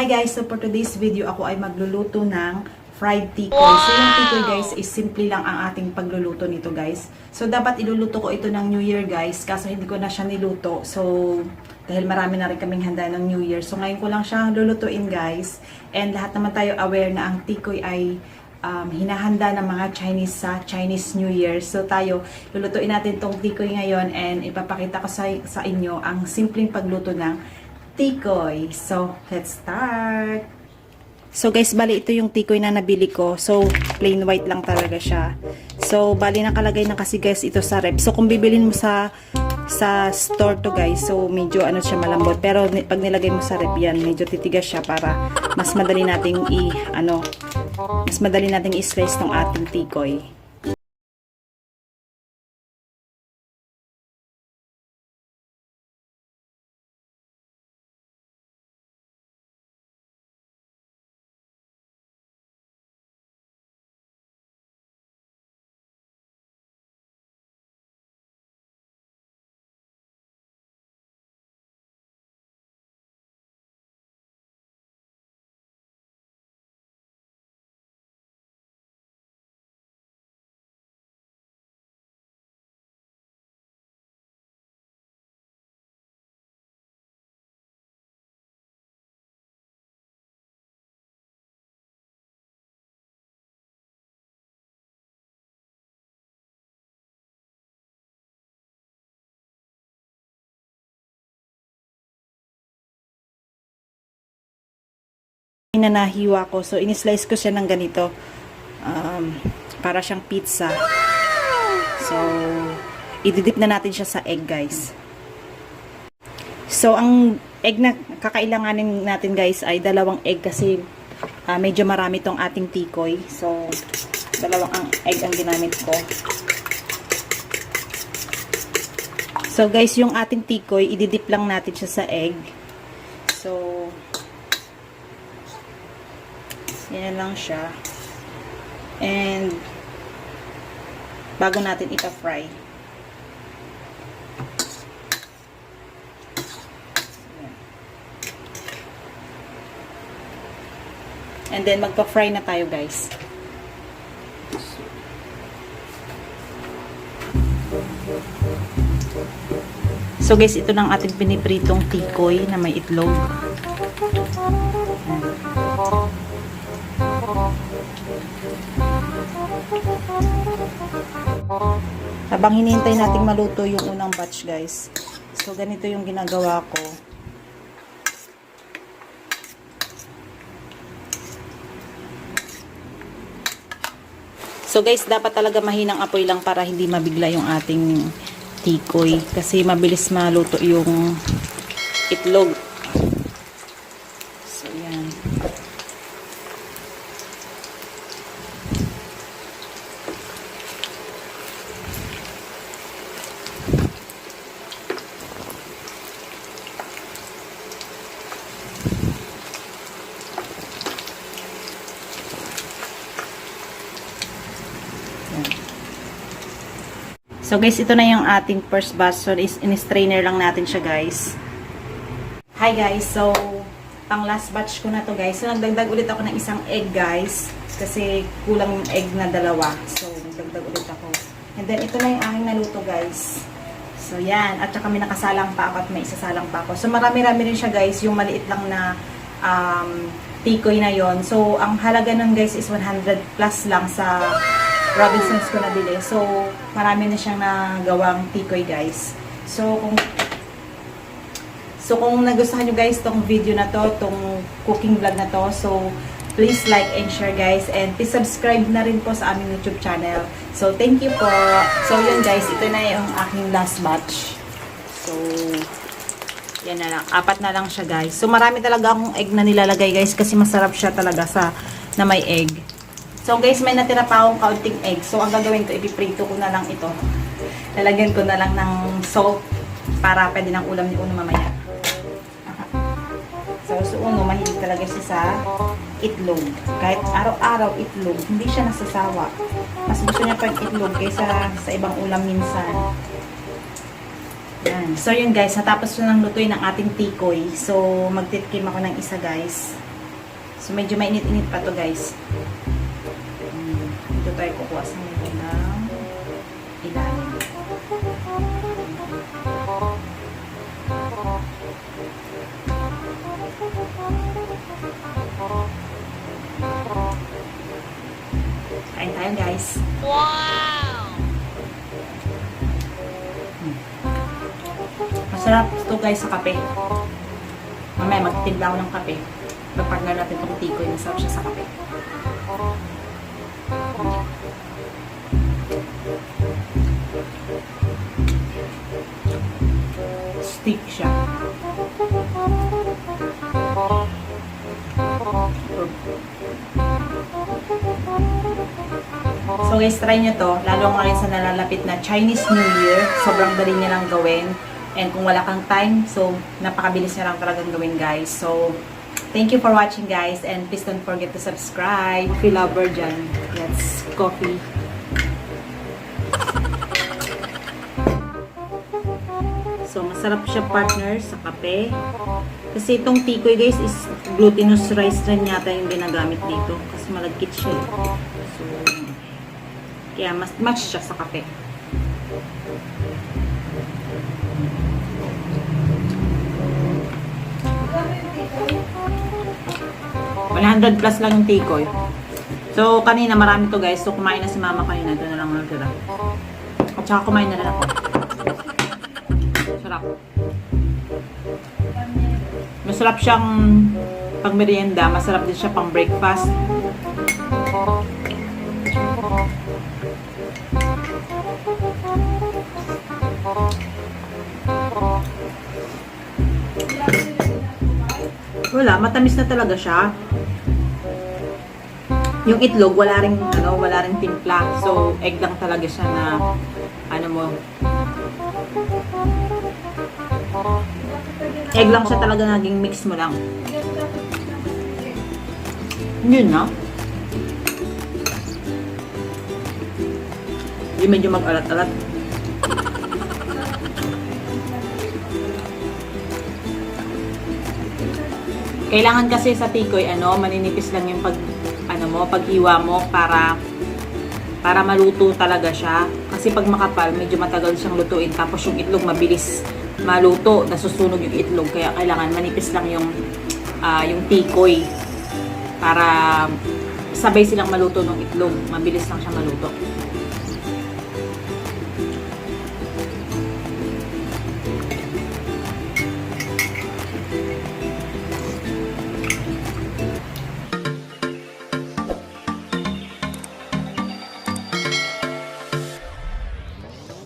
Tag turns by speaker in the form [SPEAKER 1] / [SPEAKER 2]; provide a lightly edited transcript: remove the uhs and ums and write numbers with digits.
[SPEAKER 1] Hi guys, so for today's video ako ay magluluto ng fried tikoy. So yung tikoy guys is simple lang ang ating pagluluto nito guys. So dapat iluluto ko ito ng New Year guys, kaso hindi ko na siya niluto. So dahil marami na rin kaming handa ng New Year. So ngayon ko lang siya lulutuin guys. And lahat naman tayo aware na ang tikoy ay hinahanda ng mga Chinese sa Chinese New Year. So tayo, lulutuin natin tong tikoy ngayon and ipapakita ko sa inyo ang simpleng pagluto ng tikoy. So, let's start! So guys, bali ito yung tikoy na nabili ko. So, plain white lang talaga siya. So, bali nakalagay na kasi guys ito sa rep. So, kung bibilin mo sa store to guys, so medyo ano siya malambot. Pero pag nilagay mo sa rep yan, medyo titigas siya para mas madali nating i-slice tong ating tikoy. Nahiwa ko. So, in-slice ko siya ng ganito. Para siyang pizza. So, ididip na natin siya sa egg, guys. So, ang egg na kakailanganin natin, guys, ay 2 egg kasi medyo marami tong ating tikoy. So, 2 egg ang ginamit ko. So, guys, yung ating tikoy, ididip lang natin siya sa egg. So, yan lang siya. And bago natin ipa-fry. And then magpa-fry na tayo guys. So guys, ito ng ating pinipritong tikoy na may itlog. Habang hinihintay nating maluto yung unang batch guys. So ganito yung ginagawa ko. So guys, dapat talaga mahinang apoy lang para hindi mabigla yung ating tikoy. Kasi mabilis maluto yung itlog. So yan. So guys, ito na yung ating first batch. So in-strainer lang natin siya guys. Hi guys, so pang last batch ko na to guys. So nagdagdag ulit ako ng isang egg guys. Kasi kulang yung egg na 2. So nagdagdag ulit ako. And then ito na yung aking naluto guys. So yan, at saka may nakasalang pa ako at may isasalang pa ako. So marami-rami rin siya guys. Yung maliit lang na tikoy na yon. So ang halaga nun guys is 100 plus lang sa Robinsons ko nabili. So, marami na siyang nagawang tikoy, guys. So, kung nagustuhan nyo guys tong video na to, tong cooking vlog na to, so, please like and share guys. And please subscribe na rin po sa aming YouTube channel. So, thank you po. So, yun guys, ito na yung aking last batch. So, yan na lang. 4 na lang siya guys. So, marami talaga akong egg na nilalagay guys kasi masarap siya talaga na may egg. So guys, may natira pa akong kaunting egg. So ang gagawin ko, ipiprito ko na lang ito. Lalagyan ko na lang ng salt para pwede ng ulam ni Uno mamaya. So Uno, mahilig talaga siya sa itlog. Kahit araw-araw itlog, hindi siya nasasawa. Mas gusto niya pag itlog kaysa sa ibang ulam minsan. Yan. So yun guys, natapos ko nang lutuin ang ating tikoy. So magtitkim ako ng isa guys. So, medyo mainit-init pa to guys. Dito tayo kukuha sa nito ng ilalim. Kain tayo guys.
[SPEAKER 2] Wow!
[SPEAKER 1] Masarap ito guys sa kape. Mamaya magtimpla ako ng kape. Pagpartner natin itong tikoy. Masarap siya sa kape. Stick siya. So guys, try nyo to. Lalo ngayon sa nalalapit na Chinese New Year. Sobrang dali niya lang gawin. And kung wala kang time, so napakabilis niya lang talagang gawin guys. So, thank you for watching guys. And please don't forget to subscribe. Coffee lover dyan. Let's coffee. So, masarap siya partner sa kape. Kasi itong tikoy guys is glutinous rice rin yata yung ginagamit dito. Kasi malagkit siya eh. So, kaya mas match siya sa kape. $100 plus lang yung tikoy. So, kanina marami to guys. So, kumain na si mama kanina. Ito na lang natira. At saka kumain na rin ako. Sarap. Masarap siyang pang merienda. Masarap din siya pang breakfast. Wala, matamis na talaga siya. Yung itlog, wala ring timpla. So, egg lang talaga siya na egg lang siya talaga, naging mix mo lang. Yun na. Yung medyo mag-alat-alat. Kailangan kasi sa tikoy, maninipis lang yung paghiwa mo para maluto talaga siya. Kasi pag makapal, medyo matagal siyang lutuin. Tapos yung itlog mabilis maluto, nasusunog yung itlog. Kaya kailangan manipis lang yung tikoy para sabay silang maluto ng itlog. Mabilis lang siya maluto.